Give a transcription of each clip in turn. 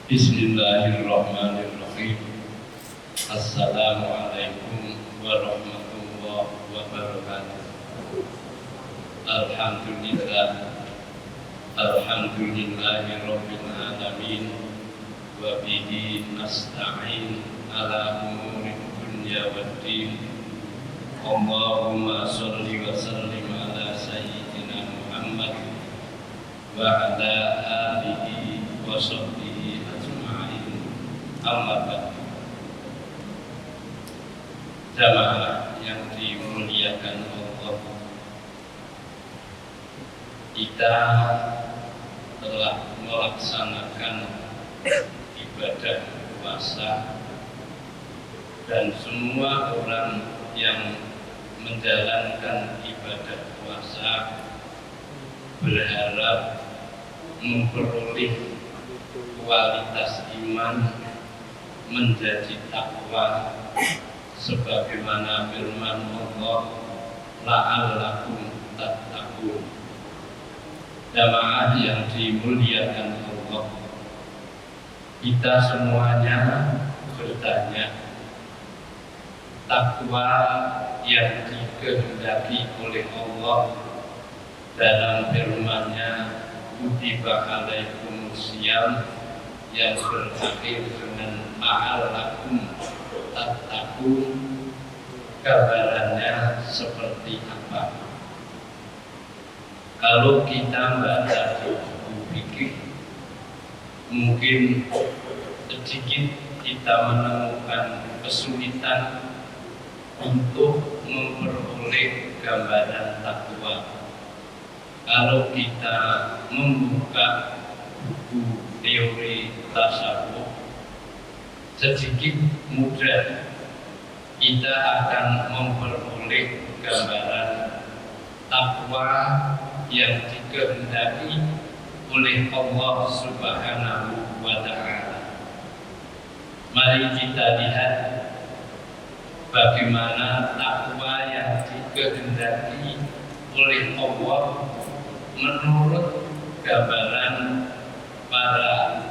Bismillahirrahmanirrahim. Assalamualaikum warahmatullahi wabarakatuh. Alhamdulillahirabbil alamin wa bihi nasta'in ala umuri dunya waddin. Allahumma shalli wa sallim ala sayyidina Muhammad wa ala alihi wa sahbihi ajma'in. Amma ba'du. Jamaah yang dimuliakan Allah, kita telah melaksanakan ibadah puasa, dan semua orang yang menjalankan ibadah puasa berharap memperoleh kualitas iman menjadi takwa, sebagaimana firman Allah, la'allakum tattaqun. Jamaah yang dimuliakan Allah, kita semuanya bertanya, takwa yang dikehendaki oleh Allah dalam firman-Nya, kutiba alaikumusiyam, yang berakhir dengan la'allakum tattaqun, gambarannya seperti apa? Kalau kita baca di buku fikih, mungkin sedikit kita menemukan kesulitan untuk memperoleh gambaran takwa. Kalau kita membuka buku teori tasawuf, sedikit mudah kita akan memperoleh gambaran takwa yang dikehendaki oleh Allah Subhanahu wa Ta'ala. Mari kita lihat bagaimana takwa yang dikehendaki oleh Allah menurut gambaran para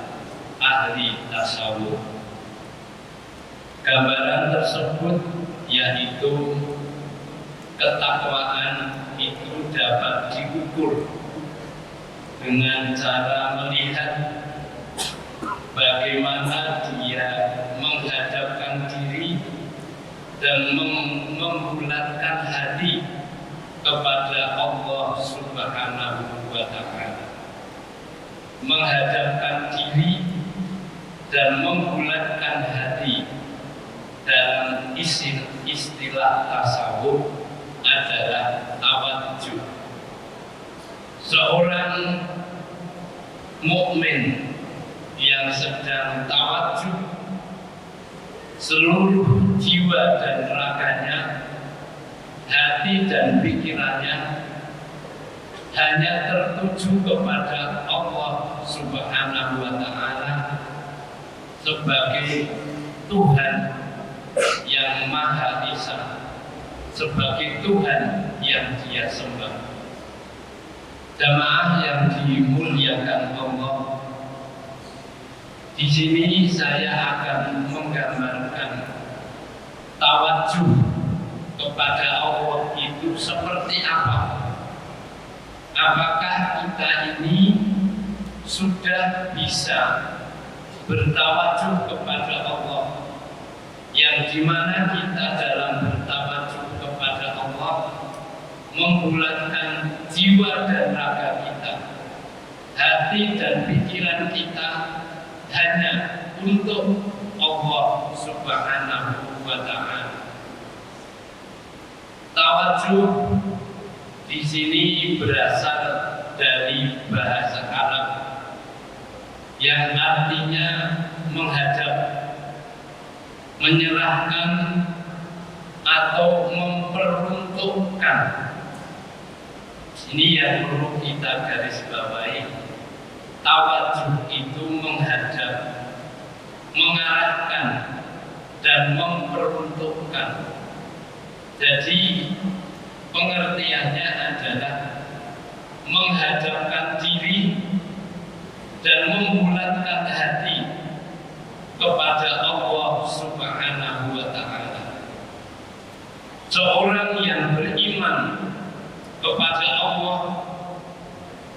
ahli tasawuf. Gambaran tersebut yaitu ketakwaan itu dapat diukur dengan cara melihat bagaimana dia menghadapkan diri dan membulatkan hati kepada Allah Subhanahu wa Ta'ala. Menghadapkan diri dan membulatkan hati dalam istilah tasawuf adalah tawadjuh. Seorang mukmin yang sedang tawadjuh, seluruh jiwa dan raganya, hati dan pikirannya hanya tertuju kepada Allah Subhanahu wa Ta'ala sebagai Tuhan yang Maha Esa, sebagai Tuhan yang Dia sembah. Jamaah yang dimuliakan Allah, di sini saya akan menggambarkan tawadjuh kepada Allah itu seperti apa. Apakah kita ini sudah bisa bertawadjuh kepada Allah, yang dimana kita dalam bertawadjuh kepada Allah membulatkan jiwa dan raga kita, hati dan pikiran kita hanya untuk Allah Subhanahu wa Ta'ala. Tawadjuh di sini berasal dari bahasa Arab yang artinya menghadap, menyerahkan atau memperuntukkan. Ini yang perlu kita garis bawahi. Tawadjuh itu menghadap, mengarahkan, dan memperuntukkan. Jadi pengertiannya adalah menghadapkan diri dan membulatkan hati kepada Allah Subhanahu wa Ta'ala. Seorang yang beriman kepada Allah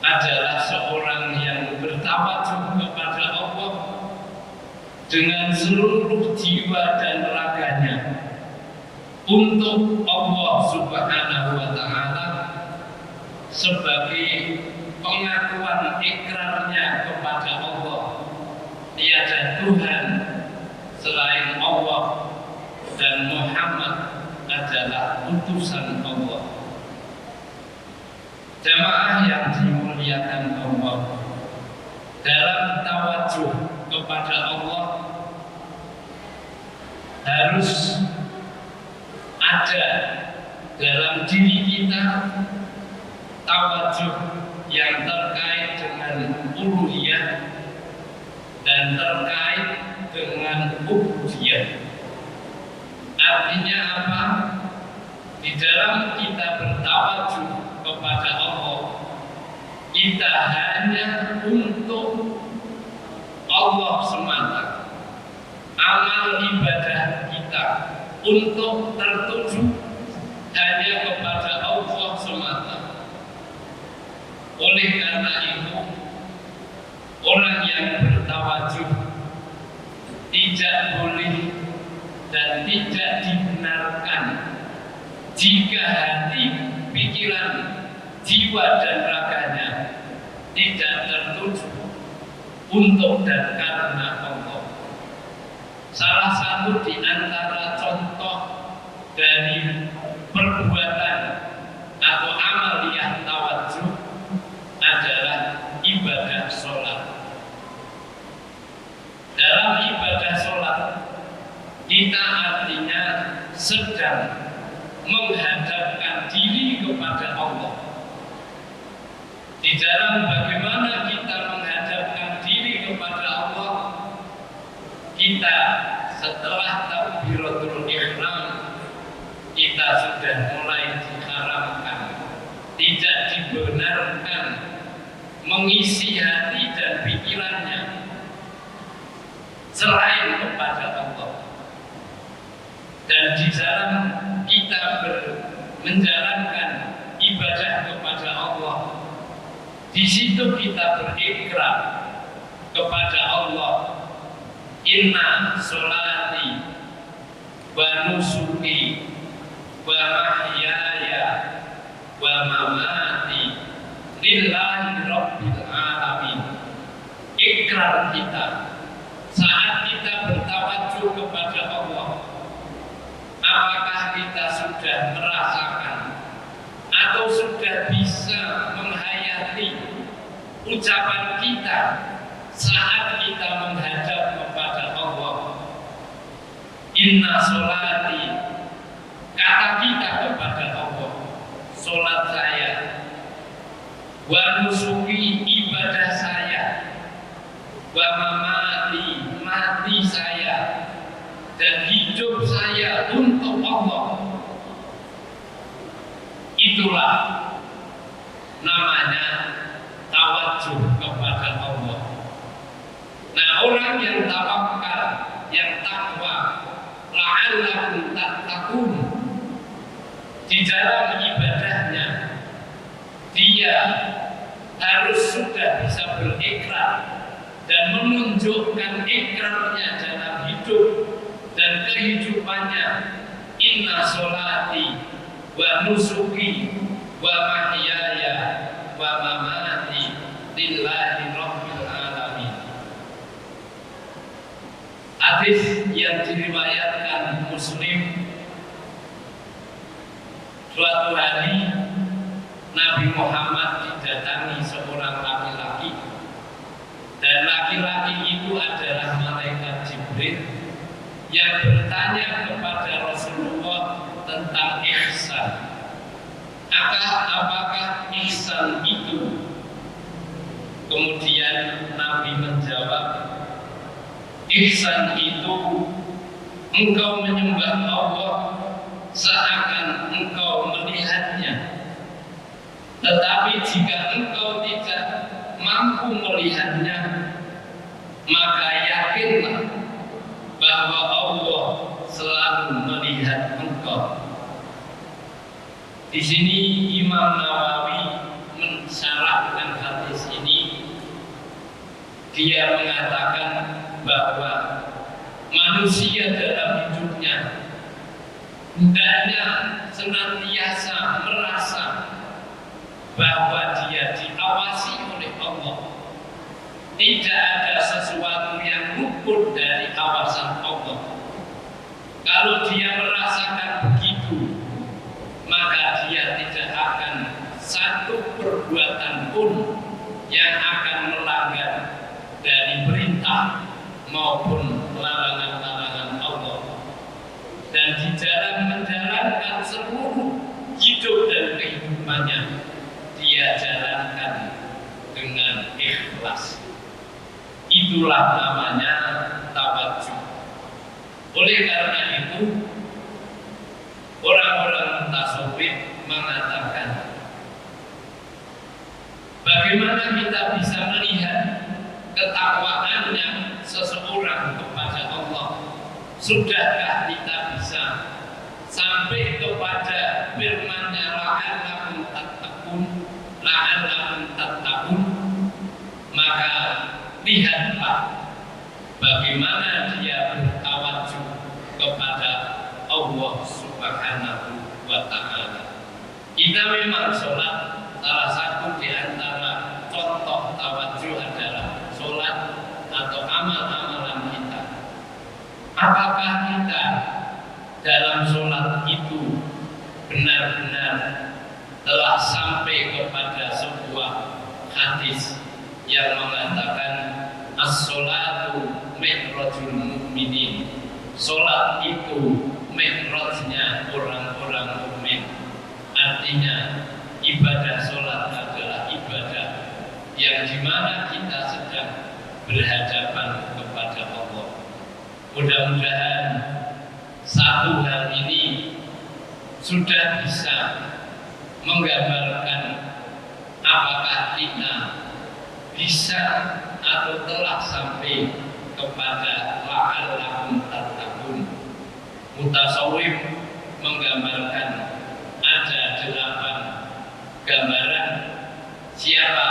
adalah seorang yang bertawakkul kepada Allah dengan seluruh jiwa dan raganya untuk Allah Subhanahu wa Ta'ala, sebagai pengakuan ikrarnya kepada Allah tiada Tuhan selain Allah dan Muhammad adalah utusan Allah. Jamaah yang dimuliakan Allah, dalam tawajuh kepada Allah harus ada dalam diri kita tawajuh yang terkait dengan uluhiyah dan terkait dengan ubudiyah. Artinya apa? Di dalam kita bertawajuh kepada Allah, kita hanya untuk Allah semata. Amal ibadah kita untuk tertuju hanya kepada Allah semata. Oleh karena itu, orang yang bertawajuh tidak boleh dan tidak dibenarkan jika hati, pikiran, jiwa dan raganya tidak tertuju untuk dan karena Allah. Salah satu di antara contoh dari perbuatan atau amaliyah tawajuh adalah ibadah sholat. Dalam ibadah sholat, kita artinya sedang menghadapkan diri kepada Allah. Di dalam bagaimana kita menghadapkan diri kepada Allah, kita setelah takbiratul ihram, kita sudah mulai diharamkan, tidak dibenarkan mengisi hati dan pikirannya selain kepada Allah. Dan di dalam kita menjalankan ibadah kepada Allah, di situ kita berikrar kepada Allah, inna sholati wa nusuki wa mahyaya wa mamati lillahi rabbil alamin. Ikrar kita saat kita bertawajuh kepada Allah, apakah kita sudah merasakan atau sudah bisa menghayati ucapan kita saat kita menghadap kepada Allah? Inna sholati, kata kita kepada Allah, sholat saya, wa nusuki, ibadah saya, wa mamati, mati saya, dan hidup saya untuk Allah. Itulah namanya tawajuh kepada Allah. Nah, orang yang tawakal, yang takwa, la'allakum tattaqun, di dalam ibadahnya dia harus sudah bisa berikrar dan menunjukkan ikrarnya dalam hidup dan kehidupannya. Inna sholati wa nusuki wa mahyaya wa mamati lillahi rabbil alamin. Hadis yang diriwayatkan Muslim, suatu hari Nabi Muhammad didatangi seorang laki-laki, dan laki-laki itu adalah malaikat Jibril yang bertanya kepada Rasulullah tentang ihsan. Apakah ihsan itu? Kemudian Nabi menjawab, ihsan itu engkau menyembah Allah seakan engkau melihatnya. Tetapi jika engkau tidak mampu melihatnya, maka yakinlah bahwa Allah selalu melihat engkau. Di sini Imam Nawawi mensyarahkan hadis ini. Dia mengatakan bahwa manusia dalam hidupnya hendaknya senantiasa merasa bahwa dia diawasi oleh Allah. Tidak ada sesuatu yang luput dari awasan Allah. Kalau dia merasakan begitu, maka dia tidak akan satu perbuatan pun yang akan melanggar dari perintah maupun larangan-larangan Allah. Dan di dalam menjalankan seluruh hidup dan kehidupannya, dia jalankan dengan ikhlas. Itulah namanya tawadhu. Oleh karena itu, orang-orang tasawuf mengatakan, bagaimana kita bisa melihat ketakwaannya seseorang kepada Allah? Sudahkah kita bisa sampai kepada firman-Nya la'allakum tattaqun, la'allakum tattaqun? Maka lihatlah bagaimana dia bertawadhu kepada Allah Subhanahu wa Ta'ala. Kita memang sholat, salah satu di antara contoh tawadhu adalah sholat atau amal-amalan kita. Apakah kita dalam sholat itu benar-benar telah sampai kepada sebuah hadis yang mengatakan as-sholatu mi'rajul mu'minin. Sholat itu mi'rajnya orang-orang mukmin. Artinya ibadah sholat adalah ibadah yang dimana kita sedang berhadapan kepada Allah. Mudah-mudahan satu hal ini sudah bisa menggambarkan apakah kita bisa atau telah sampai kepada la'allakum tattaqun. Mutasawwif menggambarkan ada 8 gambaran siapa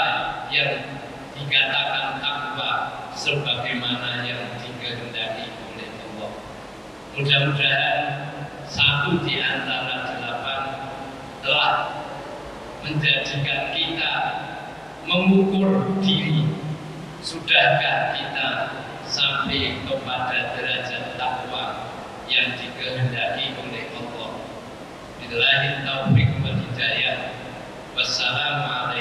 yang dikatakan takwa sebagaimana yang dikehendaki oleh Allah. Mudah-mudahan satu di antara 8 telah menjadikan kita mengukur diri. Sudahkah kita sampai kepada derajat takwa yang dikehendaki oleh Allah? Billahi taufiq wal hidayah. Wassalamualaikum